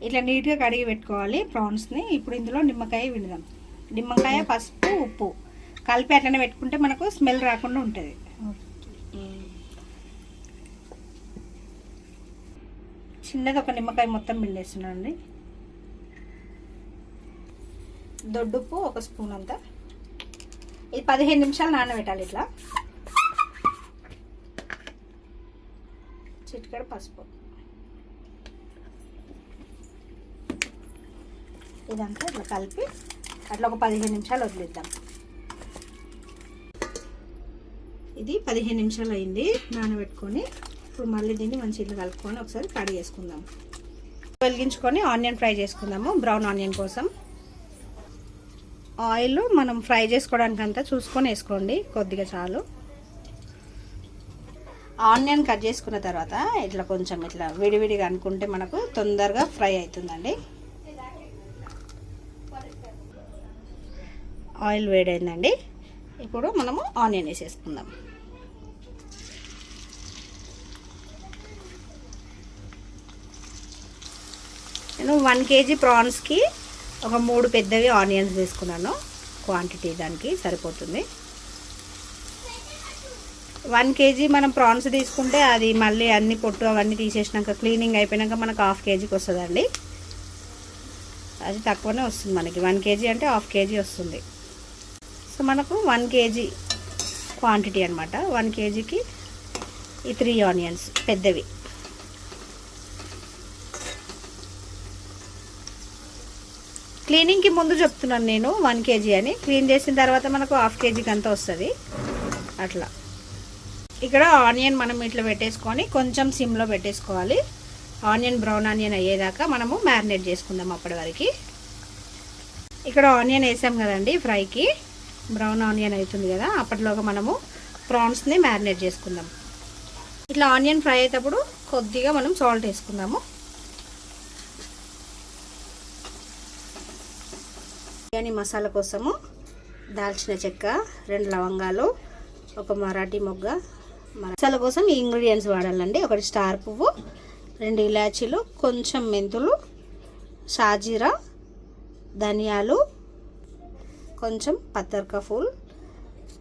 ఇట్లా నీట్గా కడిగి పెట్టుకోవాలి ప్రాన్స్ని. ఇప్పుడు ఇందులో నిమ్మకాయ విండుదాం. నిమ్మకాయ, పసుపు, ఉప్పు కలిపి అట్లనే పెట్టుకుంటే మనకు స్మెల్ రాకుండా ఉంటుంది. చిన్నది ఒక నిమ్మకాయ మొత్తం పిండేస్తున్నానండి. దొడ్డుప్పు ఒక స్పూన్ అంతా. ఇది 15 నిమిషాలు నానబెట్టాలి. ఇట్లా చిటికెడు పసుపు, ఇదంతా ఇట్లా కలిపి అట్లా ఒక 15 నిమిషాలు వదిలేద్దాం. ఇది 15 నిమిషాలు అయింది నానబెట్టుకొని. ఇప్పుడు మళ్ళీ దీన్ని మంచిగా ఇట్లా కలుపుకొని ఒకసారి కడిగేసుకుందాం. వెలిగించుకొని ఆనియన్ ఫ్రై చేసుకుందాము. బ్రౌన్ ఆనియన్ కోసం ఆయిల్ మనం ఫ్రై చేసుకోవడానికి అంతా చూసుకొని వేసుకోండి, కొద్దిగా చాలు. ఆనియన్ కట్ చేసుకున్న తర్వాత ఇట్లా కొంచెం ఇట్లా విడివిడిగా అనుకుంటే మనకు తొందరగా ఫ్రై అవుతుందండి. ఆయిల్ వేడైందండి. ఇప్పుడు మనము ఆనియన్ వేసేసుకుందాం. నేను 1 kg ప్రాన్స్కి ఒక 3 పెద్దవి ఆనియన్స్ వేసుకున్నాను. క్వాంటిటీ దానికి సరిపోతుంది. 1 kg మనం ప్రాన్స్ తీసుకుంటే అది మళ్ళీ అన్ని పొట్టు అవన్నీ తీసేసినాక క్లీనింగ్ అయిపోయినాక మనకు 1/2 kgకి వస్తుందండి. అది తక్కువనే వస్తుంది మనకి. 1 kg అంటే 1/2 kg వస్తుంది. సో మనకు 1 kg క్వాంటిటీ అనమాట. 1 kgకి ఈ 3 ఆనియన్స్ పెద్దవి. క్లీనింగ్కి ముందు చెప్తున్నాను నేను 1 kg అని. క్లీన్ చేసిన తర్వాత మనకు 1/2 kgకి అంతా వస్తుంది అట్లా. ఇక్కడ ఆనియన్ మనం ఇట్లా పెట్టేసుకొని కొంచెం సిమ్లో పెట్టేసుకోవాలి. ఆనియన్ బ్రౌన్ ఆనియన్ అయ్యేదాకా మనము మ్యారినేట్ చేసుకుందాం అప్పటి వరకు. ఇక్కడ ఆనియన్ వేసాం కదండి ఫ్రైకి, బ్రౌన్ ఆనియన్ అవుతుంది కదా. అప్పటిలోగా మనము ప్రాన్స్ని మ్యారినేట్ చేసుకుందాం. ఇట్లా ఆనియన్ ఫ్రై అయ్యేటప్పుడు కొద్దిగా మనం సాల్ట్ వేసుకుందాము. బిర్యానీ మసాలా కోసము దాల్చిన చెక్క, 2 లవంగాలు, ఒక మరాఠీ మొగ్గ. మసాలా కోసం ఈ ఇంగ్రీడియంట్స్ వాడాలండి. 1 స్టార్ పువ్వు, 2 ఇలాచీలు, కొంచెం మెంతులు, షాజీరా, ధనియాలు, కొంచెం పత్తర్కా ఫూల్,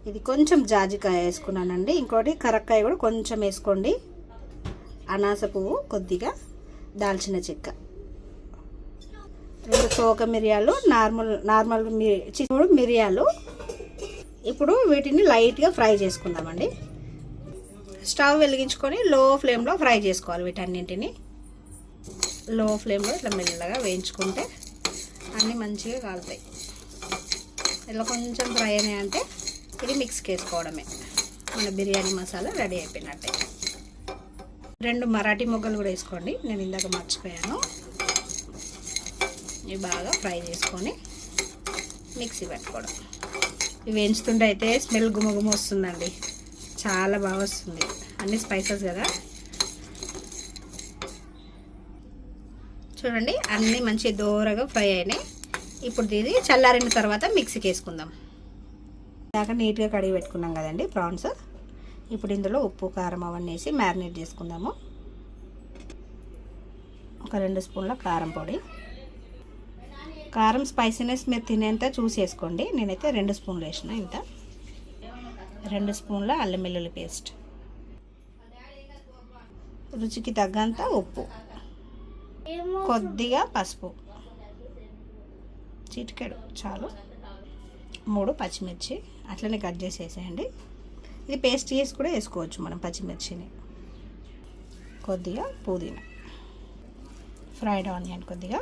ఇది కొంచెం జాజికాయ వేసుకున్నానండి. ఇంకోటి కరక్కాయ కూడా కొంచెం వేసుకోండి. అనాస పువ్వు కొద్దిగా, దాల్చిన చెక్క, 2 తోక మిరియాలు, నార్మల్ మిరియాలు. ఇప్పుడు వీటిని లైట్గా ఫ్రై చేసుకుందామండి. స్టవ్ వెలిగించుకొని లో ఫ్లేమ్లో ఫ్రై చేసుకోవాలి. వీటన్నింటిని లో ఫ్లేమ్లో ఇట్లా మెల్లగా వేయించుకుంటే అన్నీ మంచిగా కాలుతాయి. ఇట్లా కొంచెం ఫ్రై అయినాయంటే ఇది మిక్స్కి వేసుకోవడమే. మన బిర్యానీ మసాలా రెడీ అయిపోయినట్టే. 2 మరాఠీ మొగ్గలు కూడా వేసుకోండి, నేను ఇందాక మర్చిపోయాను. ఇవి బాగా ఫ్రై చేసుకొని మిక్సీ పెట్టుకోవడం. ఇవి వేయించుతుంటే అయితే స్మెల్ గుమగుమ వస్తుందండి, చాలా బాగా వస్తుంది. అన్ని స్పైసెస్ కదా. చూడండి అన్నీ మంచి దూరగా ఫ్రై అయినాయి. ఇప్పుడు ఇది చల్లారిన తర్వాత మిక్సీకి వేసుకుందాం. దాకా నీట్గా కడిగి పెట్టుకున్నాం కదండి ప్రాన్స్. ఇప్పుడు ఇందులో ఉప్పు, కారం అవన్నీ వేసి మ్యారినేట్ చేసుకుందాము. ఒక 2 స్పూన్ల కారం పొడి. కారం స్పైసీనెస్ మీరు తినేంత చూసి వేసుకోండి. నేనైతే 2 స్పూన్లు వేసిన. ఇంత 2 స్పూన్ల అల్లం వెల్లుల్లి పేస్ట్, రుచికి తగ్గంత ఉప్పు, కొద్దిగా పసుపు, చిటికెడు చాలు, 3 పచ్చిమిర్చి అట్లనే కట్ చేసి వేసేయండి. ఇది పేస్ట్ చేసి కూడా వేసుకోవచ్చు మనం పచ్చిమిర్చిని. కొద్దిగా పుదీనా, ఫ్రైడ్ ఆనియన్ కొద్దిగా.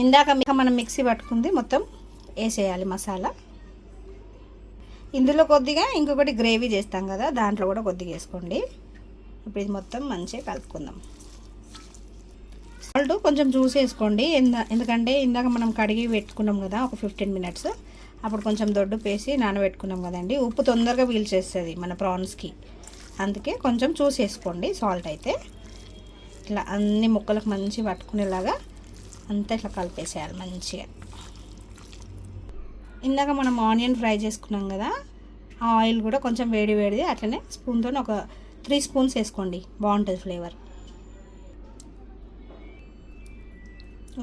ఇందాక మనం మిక్సీ పట్టుకుంది మొత్తం వేసేయాలి మసాలా. ఇందులో కొద్దిగా ఇంకొకటి గ్రేవీ చేస్తాం కదా, దాంట్లో కూడా కొద్దిగా వేసుకోండి. ఇప్పుడు ఇది మొత్తం మంచిగా కలుపుకుందాం. సాల్ట్ కొంచెం చూసి వేసుకోండి, ఎందుకంటే ఇందాక మనం కడిగి పెట్టుకున్నాం కదా ఒక 15 మినిట్స్, అప్పుడు కొంచెం దొడ్డు పేసి నానబెట్టుకున్నాం కదండి. ఉప్పు తొందరగా పీల్చేస్తుంది మన ప్రాన్స్కి, అందుకే కొంచెం చూసి వేసుకోండి సాల్ట్ అయితే. ఇట్లా అన్ని ముక్కలకు మంచిగా పట్టుకునేలాగా అంతా ఇట్లా కలిపేసేయాలి మంచిగా. ఇందాక మనం ఆనియన్ ఫ్రై చేసుకున్నాం కదా, ఆ ఆయిల్ కూడా కొంచెం వేడిది అట్లనే స్పూన్తో ఒక 3 స్పూన్స్ వేసుకోండి, బాగుంటుంది ఫ్లేవర్.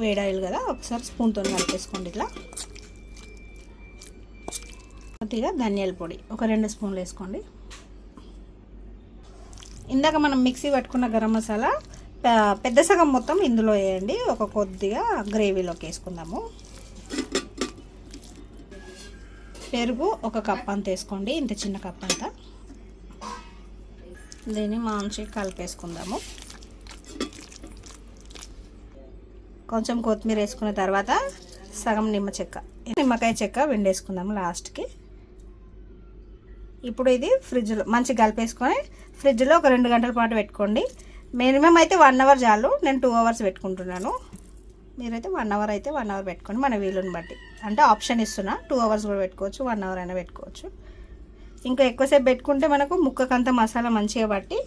వేడాయిల్ కదా, ఒకసారి స్పూన్తో కలిపేసుకోండి. ఇట్లా కొద్దిగా ధనియాల పొడి ఒక 2 స్పూన్లు వేసుకోండి. ఇందాక మనం మిక్సీ పట్టుకున్న గరం మసాలా పెద్ద సగం మొత్తం ఇందులో వేయండి. ఒక కొద్దిగా గ్రేవీలోకి వేసుకుందాము. పెరుగు 1 కప్ అంత వేసుకోండి, ఇంత చిన్న కప్ అంతా. దీన్ని మంచిగా కలిపేసుకుందాము. కొంచెం కొత్తిమీర వేసుకున్న తర్వాత సగం నిమ్మకాయ చెక్క వెండేసుకుందాము లాస్ట్కి. ఇప్పుడు ఇది ఫ్రిడ్జ్లో మంచిగా కలిపేసుకొని ఫ్రిడ్జ్లో ఒక 2 గంటల పాటు పెట్టుకోండి. మినిమం అయితే 1 అవర్ చాలు. నేను 2 అవర్స్ పెట్టుకుంటున్నాను. మీరైతే 1 అవర్ అయితే 1 అవర్ పెట్టుకోండి, మన వీలుని బట్టి. అంటే ఆప్షన్ ఇస్తున్నా, 2 అవర్స్ కూడా పెట్టుకోవచ్చు, 1 అవర్ అయినా పెట్టుకోవచ్చు. ఇంకా ఎక్కువసేపు పెట్టుకుంటే మనకు ముక్కకంతా మసాలా మంచిగా పట్టి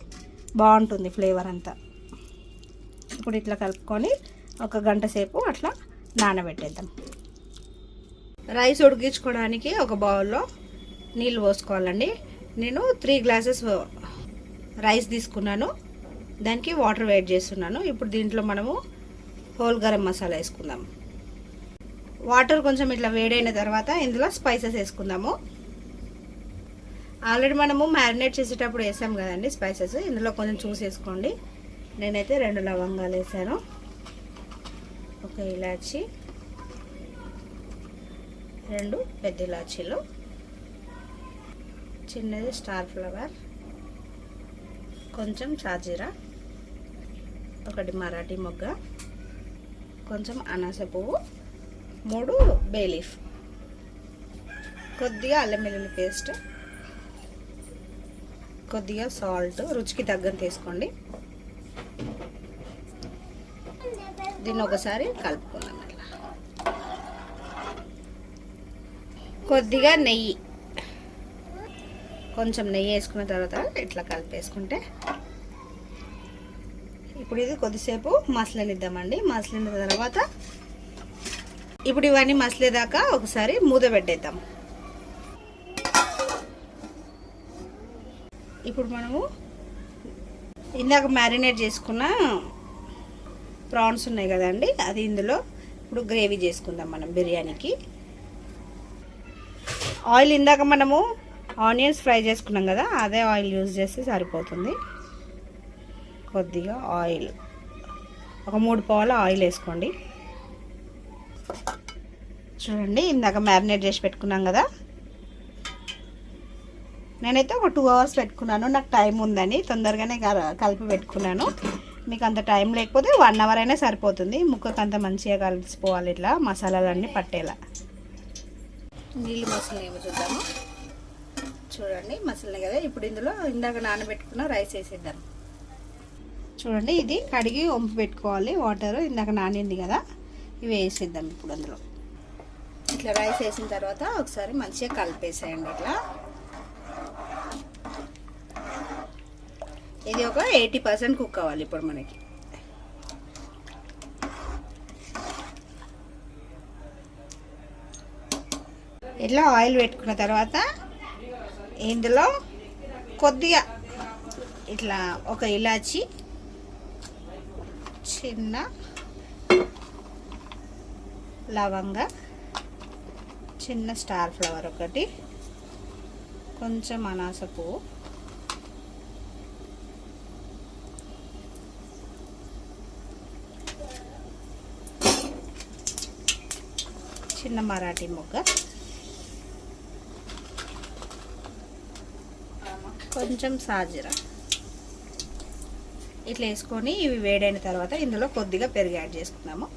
బాగుంటుంది ఫ్లేవర్ అంతా. ఇప్పుడు ఇట్లా కలుపుకొని ఒక గంట సేపు అట్లా నానబెట్టేద్దాం. రైస్ ఉడికించుకోవడానికి ఒక బౌల్లో నీళ్ళు పోసుకోవాలండి. నేను 3 గ్లాసెస్ రైస్ తీసుకున్నాను, దానికి వాటర్ వేడి చేస్తున్నాను. ఇప్పుడు దీంట్లో మనము హోల్ గరం మసాలా వేసుకుందాం. వాటర్ కొంచెం ఇట్లా వేడైన తర్వాత ఇందులో స్పైసెస్ వేసుకుందాము. ఆల్రెడీ మనము మ్యారినేట్ చేసేటప్పుడు వేసాం కదండి స్పైసెస్, ఇందులో కొంచెం చూసి వేసుకోండి. నేనైతే 2 లవంగాలు వేసాను, 1 ఇలాచి, 2 పెద్ద ఇలాచీలు, చిన్నది స్టార్ ఫ్లవర్, కొంచెం షాజీరా, 1 మరాఠీ మొగ్గ, కొంచెం అనాస పువ్వు, 3 బే లీఫ్, కొద్దిగా అల్లం వెల్లుల్లి పేస్ట్, కొద్దిగా సాల్ట్ రుచికి తగ్గంత వేసుకోండి. దీన్ని ఒకసారి కలుపుకుందాం. అట్లా కొద్దిగా నెయ్యి, కొంచెం నెయ్యి వేసుకున్న తర్వాత ఇట్లా కలిపేసుకుంటే ఇప్పుడు ఇది కొద్దిసేపు మసలనిద్దామండి. మసలిన తర్వాత ఇప్పుడు ఇవన్నీ మసలేదాకా ఒకసారి మూత పెట్టేద్దాం. ఇప్పుడు మనము ఇందాక మ్యారినేట్ చేసుకున్న ప్రాన్స్ ఉన్నాయి కదండి, అది ఇందులో ఇప్పుడు గ్రేవీ చేసుకుందాం మనం బిర్యానీకి. ఆయిల్ ఇందాక మనము ఆనియన్స్ ఫ్రై చేసుకున్నాం కదా, అదే ఆయిల్ యూజ్ చేస్తే సరిపోతుంది. కొద్దిగా ఆయిల్, ఒక 3 పావుల ఆయిల్ వేసుకోండి. చూడండి, ఇందాక మ్యారినేట్ చేసి పెట్టుకున్నాం కదా, నేనైతే ఒక 2 అవర్స్ పెట్టుకున్నాను. నాకు టైం ఉందని తొందరగానే కలిపి పెట్టుకున్నాను. మీకు అంత టైం లేకపోతే 1 అవర్ అయినా సరిపోతుంది. ముక్కకు అంత మంచిగా కలిసిపోవాలి, ఇట్లా మసాలాలన్నీ పట్టేలా. నీళ్ళు మసాలా చూద్దాము. చూడండి మసాలా కదా. ఇప్పుడు ఇందులో ఇందాక నానబెట్టుకున్న రైస్ వేసేద్దాం. చూడండి, ఇది కడిగి వంపు పెట్టుకోవాలి. వాటర్ ఇందాక నానింది కదా, ఇవి వేసేద్దాం ఇప్పుడు అందులో. ఇట్లా రైస్ వేసిన తర్వాత ఒకసారి మంచిగా కలిపేసేయండి. ఇట్లా ఇది ఒక 80% కుక్ అవ్వాలి ఇప్పుడు మనకి. ఇట్లా ఆయిల్ పెట్టుకున్న తర్వాత ఇందులో కొద్దిగా ఇట్లా 1 ఇలాచి, చిన్న లవంగ, చిన్న స్టార్ ఫ్లవర్ 1, కొంచెం అనాస పువ్వు, చిన్న మరాఠీ మొగ్గ, కొంచెం సాజీరా ఇట్లా వేసుకొని ఇవి వేడైన తర్వాత ఇందులో కొద్దిగా పెరుగు యాడ్ చేసుకుందాము.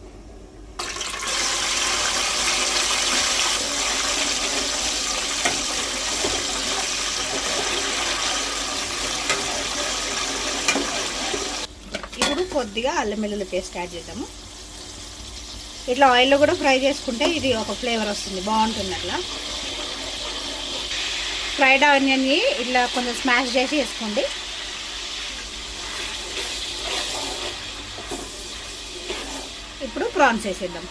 ఇప్పుడు కొద్దిగా అల్లం వెల్లుల్లి పేస్ట్ యాడ్ చేద్దాము. ఇట్లా ఆయిల్లో కూడా ఫ్రై చేసుకుంటే ఇది ఒక ఫ్లేవర్ వస్తుంది, బాగుంటుంది. అట్లా ఫ్రైడ్ ఆనియన్ని ఇట్లా కొంచెం స్మాష్ చేసి వేసుకోండి. ఇప్పుడు ప్రాన్స్ వేసేద్దాం.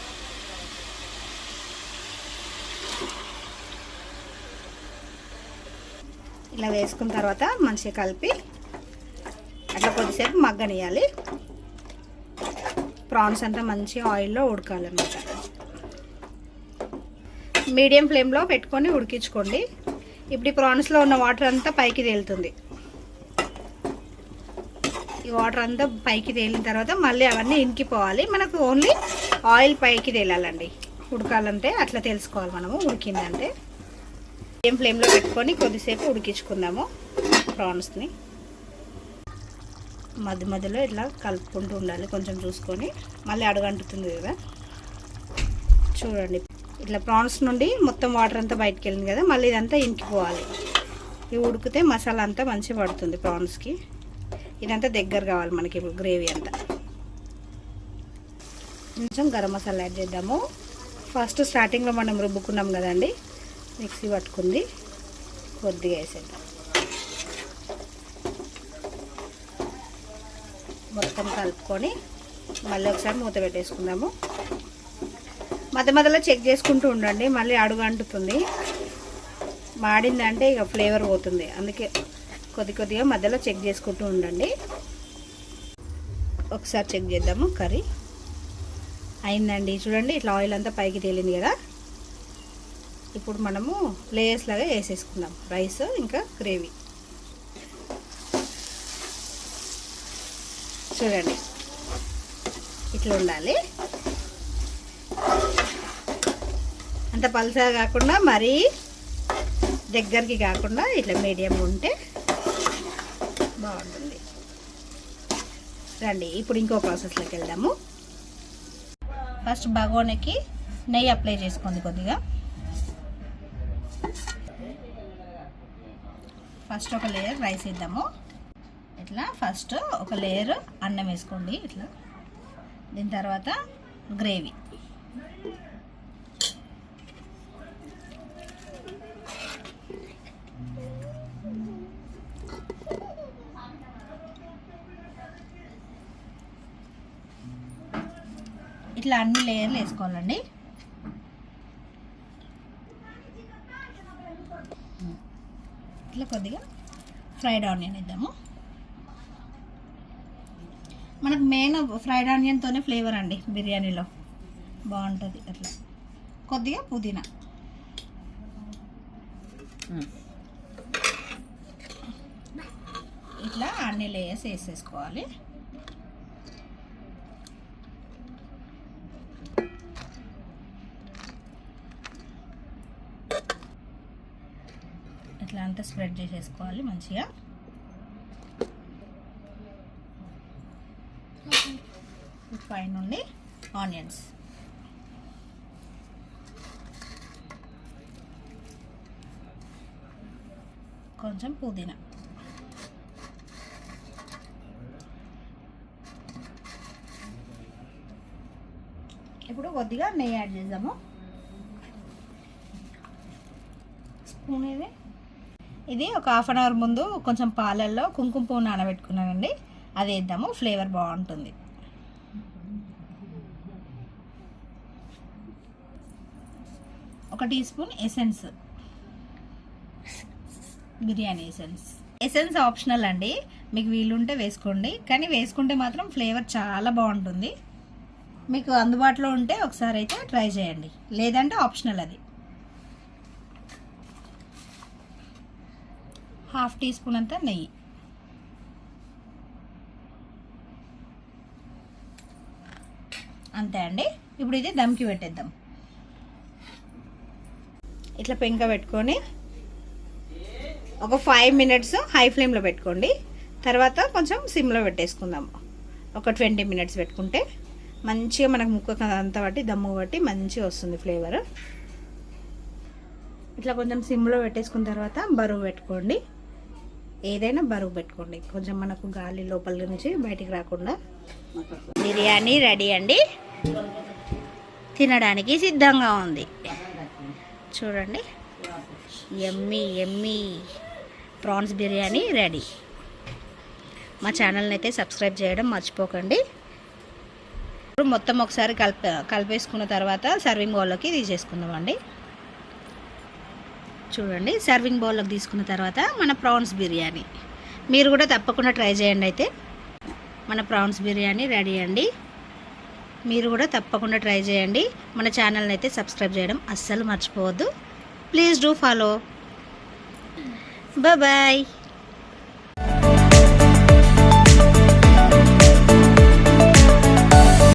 ఇలా వేసుకున్న తర్వాత మంచిగా కలిపి అట్లా కొద్దిసేపు మగ్గనియాలి. ప్రాన్స్ అంతా మంచి ఆయిల్లో ఉడకాలన్నమాట. మీడియం ఫ్లేమ్లో పెట్టుకొని ఉడికించుకోండి. ఇప్పుడు ఈ ప్రాన్స్లో ఉన్న వాటర్ అంతా పైకి తేలుతుంది. ఈ వాటర్ అంతా పైకి తేలిన తర్వాత మళ్ళీ అవన్నీ ఇంకిపోవాలి. మనకు ఓన్లీ ఆయిల్ పైకి తేలాలండి. ఉడకాలంటే అట్లా తెలుసుకోవాలి మనము ఉడికిందంటే. మీడియం ఫ్లేమ్లో పెట్టుకొని కొద్దిసేపు ఉడికించుకుందాము ప్రాన్స్ని. మధ్య మధ్యలో ఇట్లా కలుపుకుంటూ ఉండాలి, కొంచెం చూసుకొని. మళ్ళీ అడుగంటుతుంది కదా, చూడండి. ఇట్లా ప్రాన్స్ నుండి మొత్తం వాటర్ అంతా బయటకు వెళ్ళింది కదా, మళ్ళీ ఇదంతా ఇంకిపోవాలి. ఇవి ఉడికితే మసాలా అంతా మంచిగా పడుతుంది ప్రాన్స్కి. ఇదంతా దగ్గర కావాలి మనకి. ఇప్పుడు గ్రేవీ అంతా కొంచెం గరం మసాలా యాడ్ చేద్దాము. ఫస్ట్ స్టార్టింగ్లో మనం రుబ్బుకున్నాం కదండి, మిక్సీ పట్టుకుంది, కొద్దిగా వేసేద్దాం. మొత్తం కలుపుకొని మళ్ళీ ఒకసారి మూత పెట్టేసుకుందాము. మధ్య మధ్యలో చెక్ చేసుకుంటూ ఉండండి, మళ్ళీ అడుగు అంటుతుంది. మాడిందంటే ఇక ఫ్లేవర్ పోతుంది. అందుకే కొద్దిగా మధ్యలో చెక్ చేసుకుంటూ ఉండండి. ఒకసారి చెక్ చేద్దాము. కర్రీ అయిందండి, చూడండి. ఇట్లా ఆయిల్ అంతా పైకి తేలింది కదా. ఇప్పుడు మనము లేయర్స్ లాగా వేసేసుకుందాం రైస్ ఇంకా గ్రేవీ. చూడండి, ఇట్లా ఉండాలి. అంత పల్చగా కాకుండా మరీ దగ్గరికి కాకుండా ఇట్లా మీడియంగా ఉంటే బాగుంటుంది. రండి ఇప్పుడు ఇంకో ప్రాసెస్లోకి వెళ్దాము. ఫస్ట్ బగోనికి నెయ్యి అప్లై చేసుకోండి కొద్దిగా. ఫస్ట్ ఒక లేయర్ రైస్ వేద్దాము. ఇట్లా ఫస్ట్ ఒక లేయర్ అన్నం వేసుకోండి ఇట్లా. దీని తర్వాత గ్రేవీ. ఇట్లా అన్ని లేయర్లు వేసుకోవాలండి. ఇట్లా కొద్దిగా ఫ్రైడ్ ఆనియన్ వేద్దాము. మనకు మెయిన్ ఫ్రైడ్ ఆనియన్తోనే ఫ్లేవర్ అండి బిర్యానీలో, బాగుంటుంది. అట్లా కొద్దిగా పుదీనా. ఇట్లా అన్ని లేయర్స్ వేసేసుకోవాలి. ఇట్లా అంతా స్ప్రెడ్ చేసేసుకోవాలి మంచిగా. పైనుండి ఆనియన్స్, కొంచెం పుదీనా. ఇప్పుడు కొద్దిగా నెయ్యి యాడ్ చేద్దాము. స్పూన్ ఇది ఒక హాఫ్ అన్ అవర్ ముందు కొంచెం పాలల్లో కుంకుమ పువ్వు నానబెట్టుకున్నానండి, అది వేద్దాము. ఫ్లేవర్ బాగుంటుంది. ఒక teaspoon essence, biryani essence optional అండి, మీకు వీలుంటే వేసుకోండి. కానీ వేసుకుంటే మాత్రం ఫ్లేవర్ చాలా బాగుంటుంది. మీకు అందుబాటులో ఉంటే ఒకసారి అయితే ట్రై చేయండి, లేదంటే ఆప్షనల్ అది. హాఫ్ టీ స్పూన్ అంతా నెయ్యి. అంతే అండి. ఇప్పుడు ఇది దమ్కి పెట్టేద్దాం. ఇట్లా పెంక పెట్టుకొని ఒక 5 మినిట్స్ హై ఫ్లేమ్లో పెట్టుకోండి. తర్వాత కొంచెం సిమ్లో పెట్టేసుకుందాం. ఒక 20 మినిట్స్ పెట్టుకుంటే మంచిగా మనకు ముక్క అంతా బట్టి దమ్ము బట్టి మంచిగా వస్తుంది ఫ్లేవర్. ఇట్లా కొంచెం సిమ్లో పెట్టేసుకున్న తర్వాత బరువు పెట్టుకోండి. ఏదైనా బరువు పెట్టుకోండి, కొంచెం మనకు గాలి లోపల నుంచి బయటికి రాకుండా. బిర్యానీ రెడీ అండి, తినడానికి సిద్ధంగా ఉంది. చూడండి, యమ్మీ యమ్మీ ప్రాన్స్ బిర్యానీ రెడీ. మా ఛానల్ని అయితే సబ్స్క్రైబ్ చేయడం మర్చిపోకండి. ఇప్పుడు మొత్తం ఒకసారి కలిపేసుకున్న తర్వాత సర్వింగ్ బౌల్లోకి తీసేసుకుందామండి. చూడండి, సర్వింగ్ బౌల్లోకి తీసుకున్న తర్వాత మన ప్రాన్స్ బిర్యానీ మీరు కూడా తప్పకుండా ట్రై చేయండి. అయితే మన ప్రాన్స్ బిర్యానీ రెడీ అండి. మీరు కూడా తప్పకుండా ట్రై చేయండి. మన ఛానల్ని అయితే సబ్స్క్రైబ్ చేయడం అస్సలు మర్చిపోవద్దు. Please do follow. బాయ్.